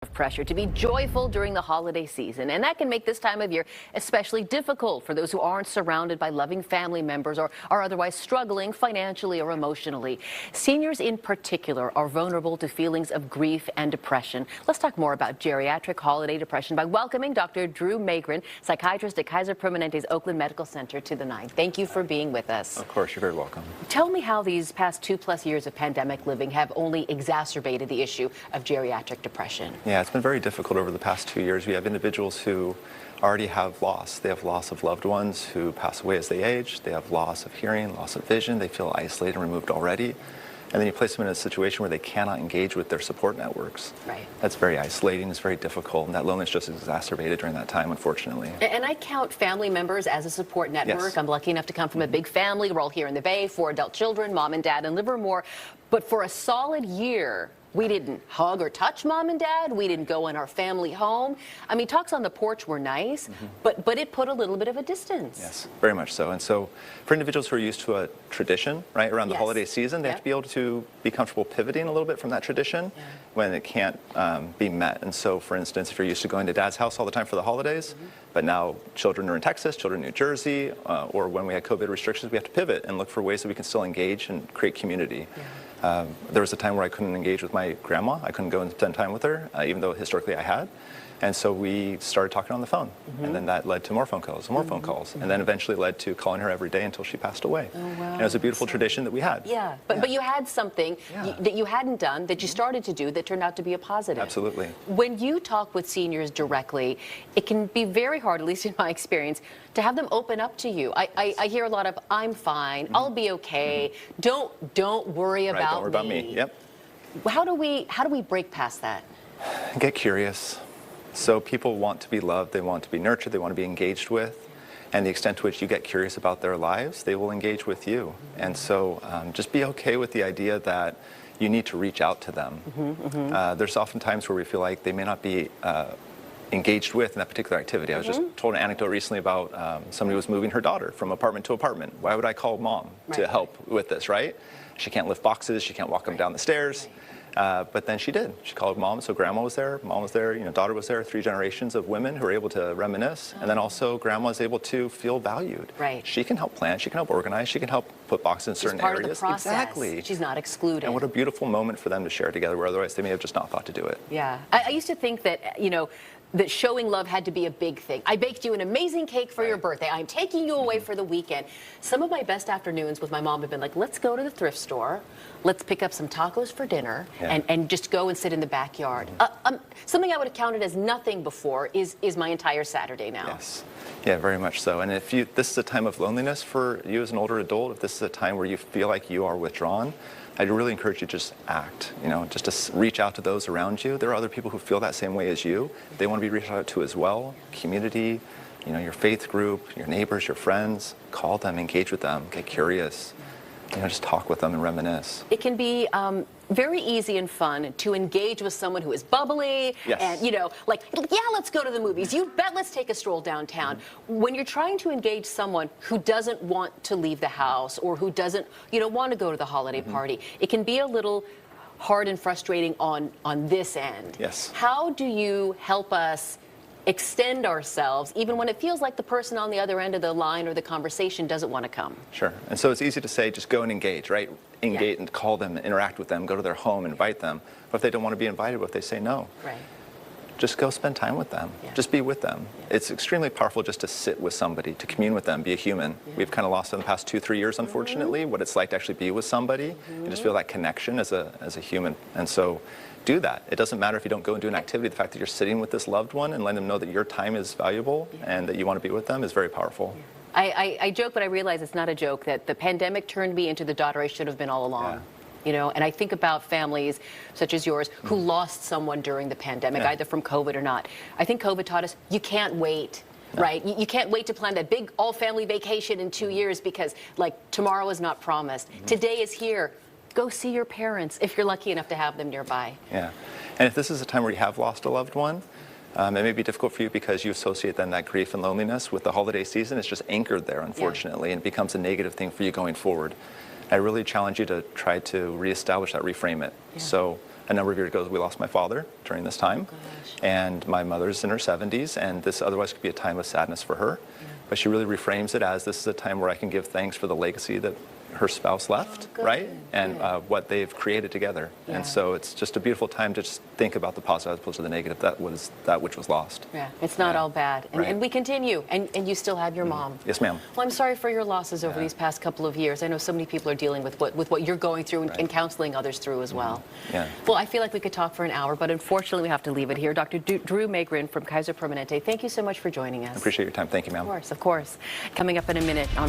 Of pressure to be joyful during the holiday season, and that can make this time of year especially difficult for those who aren't surrounded by loving family members or are otherwise struggling financially or emotionally. Seniors in particular are vulnerable to feelings of grief and depression. Let's talk more about geriatric holiday depression by welcoming Dr. Drew Maygren, psychiatrist at Kaiser Permanente's Oakland Medical Center, to the 9. Thank you for being with us. Of course, you're very welcome. Tell me how these past 2+ years of pandemic living have only exacerbated the issue of geriatric depression. Yeah, it's been very difficult over the past 2 years. We have individuals who already have loss. They have loss of loved ones who pass away as they age. They have loss of hearing, loss of vision. They feel isolated and removed already. And then you place them in a situation where they cannot engage with their support networks. Right. That's very isolating. It's very difficult. And that loneliness just exacerbated during that time, unfortunately. And I count family members as a support network. Yes. I'm lucky enough to come from a big family. We're all here in the Bay, 4 adult children, mom and dad in Livermore. But for a solid year, we didn't hug or touch mom and dad. We didn't go in our family home. I mean, talks on the porch were nice, but it put a little bit of a distance. Yes, very much so. And so for individuals who are used to a tradition, right, around the holiday season, they have to be able to be comfortable pivoting a little bit from that tradition when it can't be met. And so, for instance, if you're used to going to dad's house all the time for the holidays, but now children are in Texas, children in New Jersey, or when we had COVID restrictions, we have to pivot and look for ways that we can still engage and create community. There was a time where I couldn't engage with my grandma. I couldn't go and spend time with her, even though historically I had. And so we started talking on the phone. And then that led to more phone calls and more phone calls. And then eventually led to calling her every day until she passed away. Oh, wow. And it was a beautiful tradition that we had. Yeah, but you had something that you hadn't done that you started to do that turned out to be a positive. Absolutely. When you talk with seniors directly, it can be very hard, at least in my experience, to have them open up to you. I hear a lot of, I'm fine, I'll be okay, don't worry about me. Don't worry about me, yep. How do we break past that? Get curious. So people want to be loved, they want to be nurtured, they want to be engaged with, and the extent to which you get curious about their lives, they will engage with you. And so just be okay with the idea that you need to reach out to them. There's often times where we feel like they may not be engaged with in that particular activity. I was just told an anecdote recently about somebody who was moving her daughter from apartment to apartment. Why would I call mom to help with this, right? She can't lift boxes, she can't walk them down the stairs. But then she did. She called mom, so grandma was there, mom was there, daughter was there, 3 generations of women who were able to reminisce. And then also grandma was able to feel valued. Right. She can help plan, she can help organize, she can help put boxes in certain areas. She's part of the process. Exactly. She's not excluded. And what a beautiful moment for them to share together, where otherwise they may have just not thought to do it. Yeah. I used to think that, that showing love had to be a big thing. I baked you an amazing cake for your birthday. I'm taking you away for the weekend. Some of my best afternoons with my mom have been like, let's go to the thrift store, let's pick up some tacos for dinner, and just go and sit in the backyard. Something I would have counted as nothing before is my entire Saturday now. Yes. Yeah, very much so. And if this is a time of loneliness for you as an older adult, if this is a time where you feel like you are withdrawn, I'd really encourage you to just act, just to reach out to those around you. There are other people who feel that same way as you. They want to be reached out to as well. Community, your faith group, your neighbors, your friends. Call them, engage with them, get curious. Just talk with them and reminisce. It can be very easy and fun to engage with someone who is bubbly and, like, yeah, let's go to the movies. You bet, let's take a stroll downtown. When you're trying to engage someone who doesn't want to leave the house or who doesn't, want to go to the holiday party, it can be a little hard and frustrating on this end. Yes. How do you help us extend ourselves even when it feels like the person on the other end of the line or the conversation doesn't want to come? Sure. And so it's easy to say just go and engage, right? Engage and call them, interact with them, go to their home, invite them. But if they don't want to be invited, what if they say no? Right. Just go spend time with them. Just be with them. It's extremely powerful just to sit with somebody, to commune with them, be a human. We've kind of lost in the past 2-3 years, unfortunately, what it's like to actually be with somebody and just feel that connection as a human. And so do that. It doesn't matter if you don't go and do an activity. The fact that you're sitting with this loved one and letting them know that your time is valuable and that you want to be with them is very powerful. I joke, but I realize it's not a joke, that the pandemic turned me into the daughter I should have been all along. And I think about families such as yours who lost someone during the pandemic, either from COVID or not. I think COVID taught us you can't wait. Right? You can't wait to plan that big all-family vacation in 2 years because, like, tomorrow is not promised. Today is here. Go see your parents if you're lucky enough to have them nearby. Yeah. And if this is a time where you have lost a loved one, it may be difficult for you because you associate then that grief and loneliness with the holiday season. It's just anchored there, unfortunately, and it becomes a negative thing for you going forward. I really challenge you to try to reestablish that, reframe it. So a number of years ago, we lost my father during this time. And my mother's in her 70s, and this otherwise could be a time of sadness for her. But she really reframes it as, this is a time where I can give thanks for the legacy that her spouse left, right? And what they've created together. And so it's just a beautiful time to just think about the positive as opposed to the negative, that which was lost. Yeah, it's not all bad. And we continue, and you still have your mom. Yes, ma'am. Well, I'm sorry for your losses over these past couple of years. I know so many people are dealing with what you're going through and counseling others through as well. Yeah. Well, I feel like we could talk for an hour, but unfortunately we have to leave it here. Dr. Drew Maygren from Kaiser Permanente, thank you so much for joining us. I appreciate your time. Thank you, ma'am. Of course, of course. Coming up in a minute on